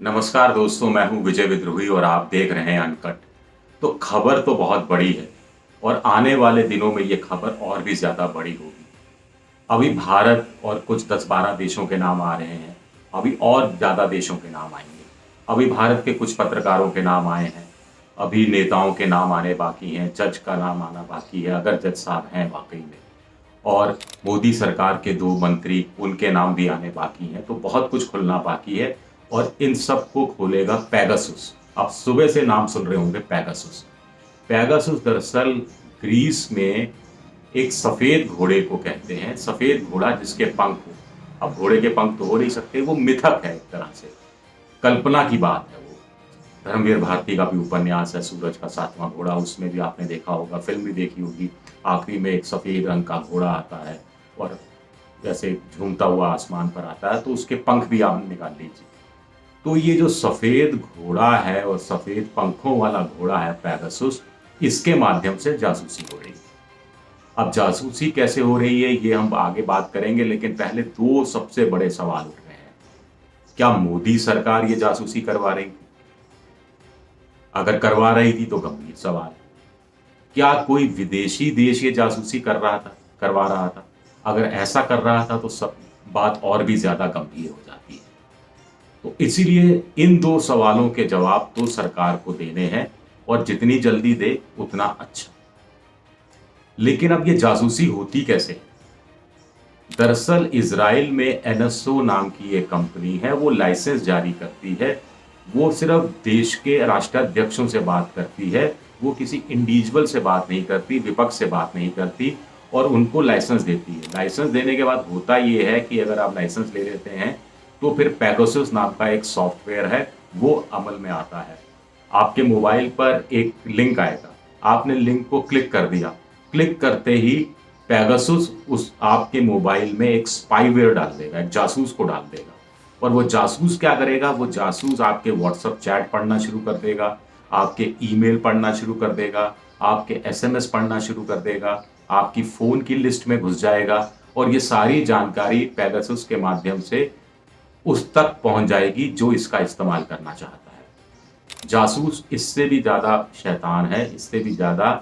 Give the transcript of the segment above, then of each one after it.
नमस्कार दोस्तों, मैं हूं विजय विद्रोही और आप देख रहे हैं अनकट। तो खबर तो बहुत बड़ी है और आने वाले दिनों में ये खबर और भी ज़्यादा बड़ी होगी। अभी भारत और कुछ 10-12 देशों के नाम आ रहे हैं। अभी और ज़्यादा देशों के नाम आएंगे। अभी भारत के कुछ पत्रकारों के नाम आए हैं। अभी नेताओं के नाम आने बाकी हैं, जज का नाम आना बाकी है, अगर जज साहब हैं वाकई में। और मोदी सरकार के 2 मंत्री, उनके नाम भी आने बाकी हैं, तो बहुत कुछ खुलना बाकी है और इन सब को खोलेगा पेगासुस। आप सुबह से नाम सुन रहे होंगे पेगासुस। पेगासुस दरअसल ग्रीस में एक सफ़ेद घोड़े को कहते हैं, सफ़ेद घोड़ा जिसके पंख हो। अब घोड़े के पंख तो हो नहीं सकते, वो मिथक है एक तरह से, कल्पना की बात है वो। धर्मवीर भारती का भी उपन्यास है सूरज का 7वां घोड़ा, उसमें भी आपने देखा होगा, फिल्म भी देखी होगी। आखिरी में एक सफ़ेद रंग का घोड़ा आता है और जैसे झूमता हुआ आसमान पर आता है, तो उसके पंख भी आप निकाल लीजिए। तो ये जो सफ़ेद घोड़ा है और सफ़ेद पंखों वाला घोड़ा है पेगासुस, इसके माध्यम से जासूसी हो रही है। अब जासूसी कैसे हो रही है ये हम आगे बात करेंगे, लेकिन पहले 2 सबसे बड़े सवाल उठ रहे हैं। क्या मोदी सरकार ये जासूसी करवा रही थी? अगर करवा रही थी तो गंभीर सवाल। क्या कोई विदेशी देश ये जासूसी करवा रहा था? अगर ऐसा कर रहा था तो सब बात और भी ज़्यादा गंभीर हो जाती है। तो इसीलिए इन 2 सवालों के जवाब तो सरकार को देने हैं और जितनी जल्दी दे उतना अच्छा। लेकिन अब ये जासूसी होती कैसे है? दरअसल इज़राइल में एनएसओ नाम की एक कंपनी है, वो लाइसेंस जारी करती है। वो सिर्फ देश के राष्ट्राध्यक्षों से बात करती है, वो किसी इंडिविजुअल से बात नहीं करती, विपक्ष से बात नहीं करती और उनको लाइसेंस देती है। लाइसेंस देने के बाद होता ये है कि अगर आप लाइसेंस ले लेते हैं, तो फिर पेगासस नाम का एक सॉफ्टवेयर है, वो अमल में आता है। आपके मोबाइल पर एक लिंक आएगा, आपने लिंक को क्लिक कर दिया, क्लिक करते ही पेगासस उस आपके मोबाइल में एक स्पाईवेयर डाल देगा, एक जासूस को डाल देगा। और वो जासूस क्या करेगा? वो जासूस आपके व्हाट्सएप चैट पढ़ना शुरू कर देगा, आपके ईमेल पढ़ना शुरू कर देगा, आपके एसएमएस पढ़ना शुरू कर देगा, आपकी फ़ोन की लिस्ट में घुस जाएगा और ये सारी जानकारी पेगासस के माध्यम से उस तक पहुंच जाएगी जो इसका इस्तेमाल करना चाहता है। जासूस इससे भी ज़्यादा शैतान है, इससे भी ज़्यादा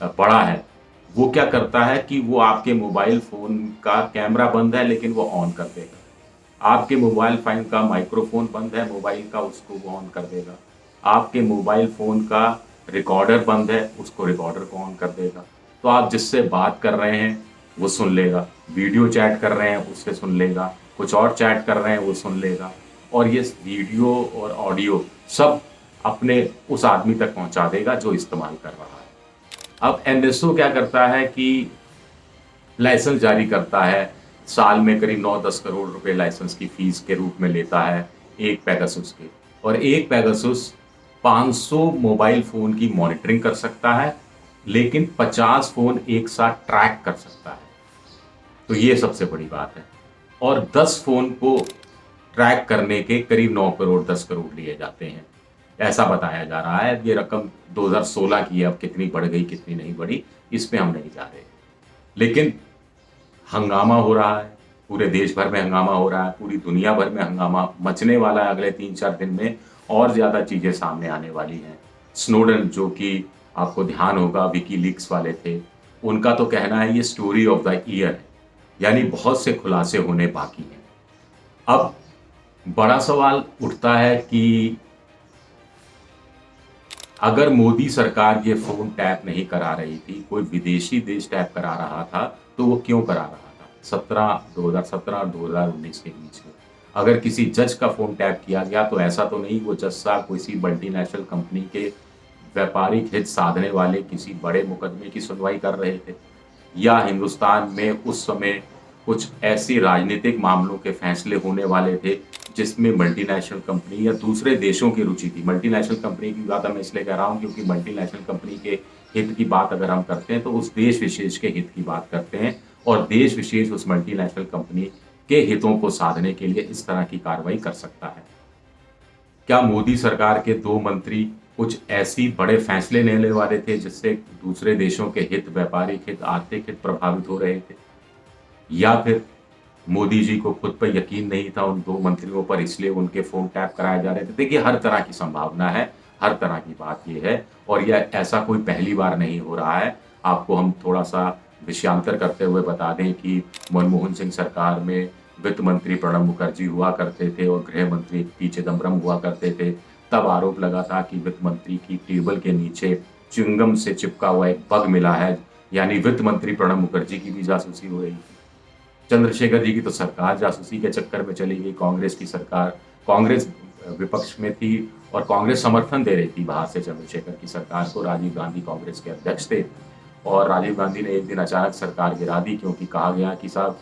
बड़ा है। वो क्या करता है कि वो आपके मोबाइल फ़ोन का कैमरा बंद है लेकिन वो ऑन कर देगा। आपके मोबाइल फ़ोन का माइक्रोफ़ोन बंद है मोबाइल का, उसको वो ऑन कर देगा। आपके मोबाइल फ़ोन का रिकॉर्डर बंद है, उसको रिकॉर्डर को ऑन कर देगा। तो आप जिससे बात कर रहे हैं, वो सुन लेगा। वीडियो चैट कर रहे हैं, उससे सुन लेगा। कुछ और चैट कर रहे हैं, वो सुन लेगा। और ये वीडियो और ऑडियो सब अपने उस आदमी तक पहुँचा देगा जो इस्तेमाल कर रहा है। अब एनएसओ क्या करता है कि लाइसेंस जारी करता है, साल में करीब 9-10 करोड़ रुपए लाइसेंस की फीस के रूप में लेता है एक पेगासस के। और एक पेगासस 500 मोबाइल फ़ोन की मॉनिटरिंग कर सकता है, लेकिन 50 फ़ोन एक साथ ट्रैक कर सकता है। तो ये सबसे बड़ी बात है। और 10 फ़ोन को ट्रैक करने के करीब 9 करोड़ 10 करोड़ लिए जाते हैं, ऐसा बताया जा रहा है। ये रकम 2016 की है, अब कितनी बढ़ गई कितनी नहीं बढ़ी इस पे हम नहीं जा रहे। लेकिन हंगामा हो रहा है, पूरे देश भर में हंगामा हो रहा है, पूरी दुनिया भर में हंगामा मचने वाला है। अगले 3-4 दिन में और ज़्यादा चीज़ें सामने आने वाली हैं। स्नोडेन, जो कि आपको ध्यान होगा विकीलीक्स वाले थे, उनका तो कहना है ये स्टोरी ऑफ द ईयर है, यानी बहुत से खुलासे होने बाकी हैं। अब बड़ा सवाल उठता है कि अगर मोदी सरकार ये फ़ोन टैप नहीं करा रही थी, कोई विदेशी देश टैप करा रहा था, तो वो क्यों करा रहा था? 2017 और 2019 के बीच में। अगर किसी जज का फ़ोन टैप किया गया तो ऐसा तो नहीं वो जज साहब किसी मल्टीनेशनल कंपनी के व्यापारिक हित साधने वाले किसी बड़े मुकदमे की सुनवाई कर रहे थे, या हिंदुस्तान में उस समय कुछ ऐसी राजनीतिक मामलों के फैसले होने वाले थे जिसमें मल्टीनेशनल कंपनी या दूसरे देशों की रुचि थी। मल्टीनेशनल कंपनी की बात मैं इसलिए कह रहा हूँ क्योंकि मल्टीनेशनल कंपनी के हित की बात अगर हम करते हैं तो उस देश विशेष के हित की बात करते हैं और देश विशेष उस मल्टीनेशनल कंपनी के हितों को साधने के लिए इस तरह की कार्रवाई कर सकता है। क्या मोदी सरकार के 2 मंत्री कुछ ऐसी बड़े फैसले लेने वाले थे जिससे दूसरे देशों के हित, व्यापारिक हित, आर्थिक हित प्रभावित हो रहे थे? या फिर मोदी जी को खुद पर यकीन नहीं था उन 2 मंत्रियों पर, इसलिए उनके फ़ोन टैप कराए जा रहे थे। देखिए, हर तरह की संभावना है, हर तरह की बात ये है और यह ऐसा कोई पहली बार नहीं हो रहा है। आपको हम थोड़ा-सा विषयांतर करते हुए बता दें कि मनमोहन सिंह सरकार में वित्त मंत्री प्रणब मुखर्जी हुआ करते थे और गृह मंत्री पी चिदम्बरम हुआ करते थे। तब आरोप लगा था कि वित्त मंत्री की टेबल के नीचे च्युइंगम से चिपका हुआ एक बग मिला है, यानी वित्त मंत्री प्रणब मुखर्जी की भी जासूसी हो रही थी। चंद्रशेखर जी की तो सरकार जासूसी के चक्कर में चली गई, कांग्रेस की सरकार, कांग्रेस विपक्ष में थी और कांग्रेस समर्थन दे रही थी बाहर से चंद्रशेखर की सरकार को। राजीव गांधी कांग्रेस के अध्यक्ष थे और राजीव गांधी ने एक दिन अचानक सरकार गिरा दी, क्योंकि कहा गया कि साहब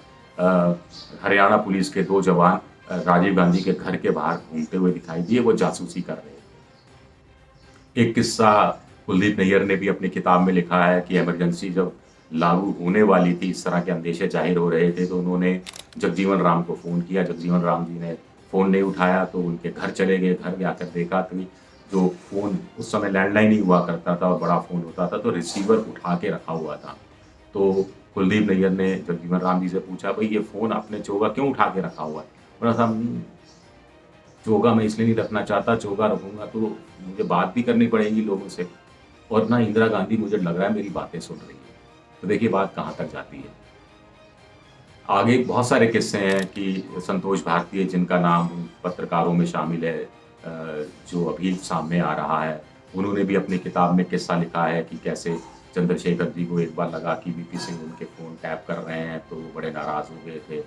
हरियाणा पुलिस के 2 जवान राजीव गांधी के घर के बाहर घूमते हुए दिखाई दिए, वो जासूसी कर रहे थे। एक किस्सा कुलदीप नैयर ने भी अपनी किताब में लिखा है कि इमरजेंसी जब लागू होने वाली थी, इस तरह के अंदेशे जाहिर हो रहे थे, तो उन्होंने जगजीवन राम को फ़ोन किया। जगजीवन राम जी ने फ़ोन नहीं उठाया तो उनके घर चले गए। घर जाकर देखा तो जो फ़ोन उस समय लैंडलाइन ही हुआ करता था और बड़ा फ़ोन होता था, तो रिसीवर उठा के रखा हुआ था। तो कुलदीप नैयर ने जगजीवन राम जी से पूछा, भई ये फ़ोन आपने चोगा क्यों उठा के रखा हुआ है? बोला साहब, चोगा मैं इसलिए नहीं रखना चाहता, चोगा रखूँगा तो मुझे बात भी करनी पड़ेगी लोगों से और ना इंदिरा गांधी मुझे लग रहा है मेरी बातें सुन रही है। तो देखिए बात कहाँ तक जाती है। आगे बहुत सारे किस्से हैं कि संतोष भारतीय, जिनका नाम पत्रकारों में शामिल है, जो अभी सामने आ रहा है, उन्होंने भी अपनी किताब में किस्सा लिखा है कि कैसे चंद्रशेखर जी को एक बार लगा कि वीपी सिंह उनके फ़ोन टैप कर रहे हैं, तो वो बड़े नाराज़ हो गए थे।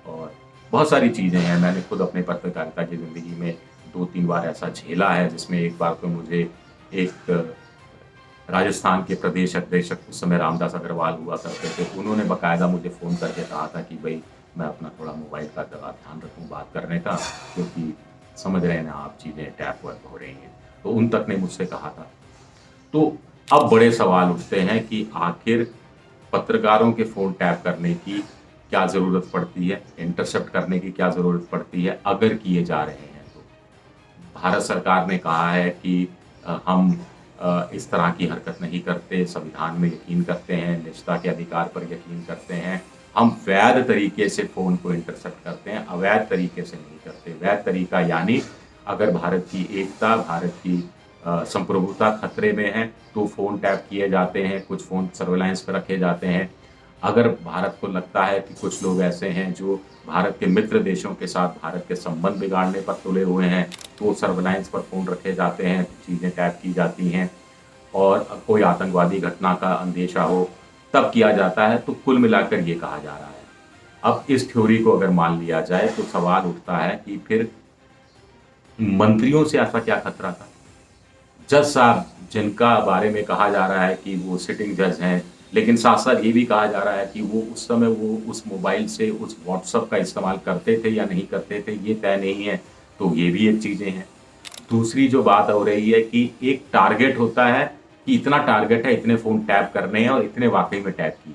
और बहुत सारी चीज़ें हैं, मैंने खुद अपने पत्रकारिता की ज़िंदगी में 2-3 बार ऐसा झेला है, जिसमें एक बार तो मुझे एक राजस्थान के प्रदेश अध्यक्ष उस समय रामदास अग्रवाल हुआ करते थे, उन्होंने बाकायदा मुझे फ़ोन करके कहा था कि भई मैं अपना थोड़ा मोबाइल का ध्यान रखूँ बात करने का, क्योंकि समझ रहे हैं ना आप, चीज़ें टैप वैप हो रही हैं। तो उन तक ने मुझसे कहा था। तो अब बड़े सवाल उठते हैं कि आखिर पत्रकारों के फ़ोन टैप करने की क्या ज़रूरत पड़ती है? इंटरसेप्ट करने की क्या ज़रूरत पड़ती है, अगर किए जा रहे हैं तो? भारत सरकार ने कहा है कि हम इस तरह की हरकत नहीं करते, संविधान में यकीन करते हैं, निजता के अधिकार पर यकीन करते हैं। हम वैध तरीके से फ़ोन को इंटरसेप्ट करते हैं, अवैध तरीके से नहीं करते। वैध तरीका यानी अगर भारत की एकता, भारत की संप्रभुता खतरे में है, तो फ़ोन टैप किए जाते हैं, कुछ फ़ोन सर्विलांस पे रखे जाते हैं। अगर भारत को लगता है कि कुछ लोग ऐसे हैं जो भारत के मित्र देशों के साथ भारत के संबंध बिगाड़ने पर तुले हुए हैं, तो सर्विलांस पर फ़ोन रखे जाते हैं, चीज़ें टैप की जाती हैं और कोई आतंकवादी घटना का अंदेशा हो, तब किया जाता है। तो कुल मिलाकर ये कहा जा रहा है। अब इस थ्योरी को अगर मान लिया जाए तो सवाल उठता है कि फिर मंत्रियों से ऐसा क्या खतरा था? जज साहब, जिनका बारे में कहा जा रहा है कि वो सिटिंग जज हैं, लेकिन साथ-साथ ये भी कहा जा रहा है कि वो उस समय वो उस मोबाइल से उस व्हाट्सएप का इस्तेमाल करते थे या नहीं करते थे, ये तय नहीं है, तो ये भी एक चीज़ें हैं। दूसरी जो बात हो रही है कि एक टारगेट होता है कि इतना टारगेट है, इतने फ़ोन टैप करने हैं और इतने वाक़ई में टैप किए।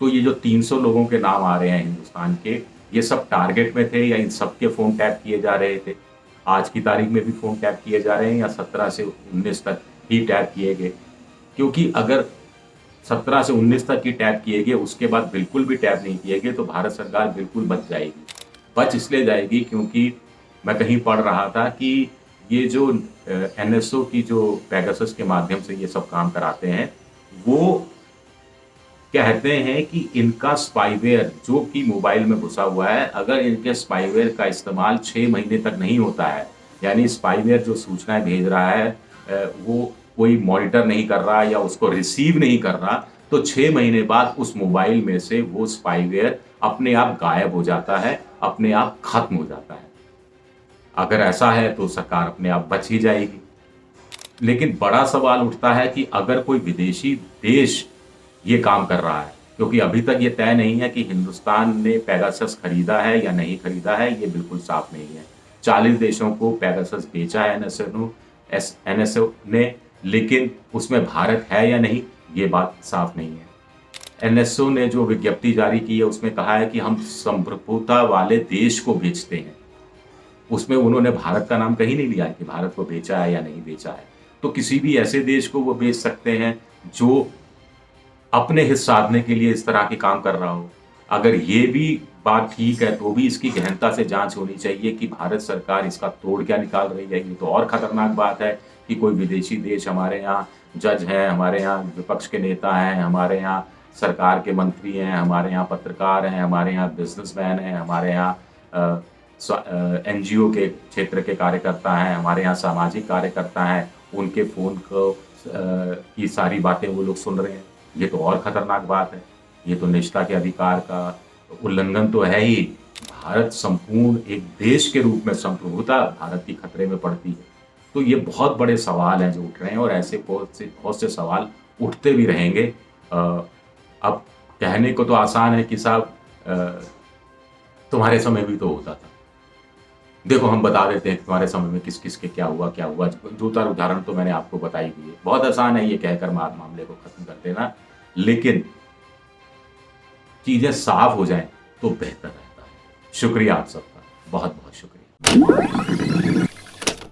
तो ये जो 300 लोगों के नाम आ रहे हैं हिंदुस्तान के, ये सब टारगेट में थे या इन सबके फ़ोन टैप किए जा रहे थे? आज की तारीख में भी फ़ोन टैप किए जा रहे हैं या 17 से 19 तक ही टैप किए गए? क्योंकि अगर 17 से 19 तक ही टैप किए गए, उसके बाद बिल्कुल भी टैप नहीं किए गए, तो भारत सरकार बिल्कुल बच जाएगी। बच इसलिए जाएगी क्योंकि मैं कहीं पढ़ रहा था कि ये जो एनएसओ की जो पेगासस के माध्यम से ये सब काम कराते हैं, वो कहते हैं कि इनका स्पाईवेयर जो कि मोबाइल में घुसा हुआ है, अगर इनके स्पाईवेयर का इस्तेमाल 6 महीने तक नहीं होता है, यानी स्पाईवेयर जो सूचनाएँ भेज रहा है वो कोई मॉनिटर नहीं कर रहा या उसको रिसीव नहीं कर रहा, तो 6 महीने बाद उस मोबाइल में से वो स्पाईवेयर अपने आप गायब हो जाता है, अपने आप खत्म हो जाता है। अगर ऐसा है तो सरकार अपने आप बच ही जाएगी। लेकिन बड़ा सवाल उठता है कि अगर कोई विदेशी देश ये काम कर रहा है, क्योंकि अभी तक ये तय नहीं है कि हिंदुस्तान ने पेगासस खरीदा है या नहीं खरीदा है, ये बिल्कुल साफ नहीं है। 40 देशों को पेगासस बेचा है एनएसओ ने, लेकिन उसमें भारत है या नहीं, ये बात साफ नहीं है। एनएसओ ने जो विज्ञप्ति जारी की है उसमें कहा है कि हम संप्रभुता वाले देश को बेचते हैं। उसमें उन्होंने भारत का नाम कहीं नहीं लिया है कि भारत को बेचा है या नहीं बेचा है। तो किसी भी ऐसे देश को वो बेच सकते हैं जो अपने हित साधने के लिए इस तरह के काम कर रहा हो। अगर ये भी बात ठीक है, तो भी इसकी गहनता से जाँच होनी चाहिए कि भारत सरकार इसका तोड़ क्या निकाल रही है। ये तो और खतरनाक बात है कि कोई विदेशी देश हमारे यहाँ जज हैं, हमारे यहाँ विपक्ष के नेता हैं, हमारे यहाँ सरकार के मंत्री हैं, हमारे यहाँ पत्रकार हैं, हमारे यहाँ बिज़नेसमैन हैं, हमारे यहाँ एनजीओ के क्षेत्र के कार्यकर्ता हैं, हमारे यहाँ सामाजिक कार्यकर्ता हैं, उनके फ़ोन को की सारी बातें वो लोग सुन रहे हैं। ये तो और खतरनाक बात है। ये तो निजता के अधिकार का उल्लंघन तो है ही। भारत संपूर्ण एक देश के रूप में संप्रभुता भारत की खतरे में पड़ती है। तो ये बहुत बड़े सवाल हैं जो उठ रहे हैं और ऐसे बहुत से सवाल उठते भी रहेंगे। अब कहने को तो आसान है कि साहब तुम्हारे समय भी तो होता था। देखो हम बता देते हैं कि तुम्हारे समय में किस-किस के क्या हुआ, क्या हुआ। 2-4 उदाहरण तो मैंने आपको बताई भी है। बहुत आसान है ये कहकर मामले को खत्म कर देना, लेकिन चीज़ें साफ हो जाएँ तो बेहतर रहता है। शुक्रिया आप सबका, बहुत-बहुत शुक्रिया।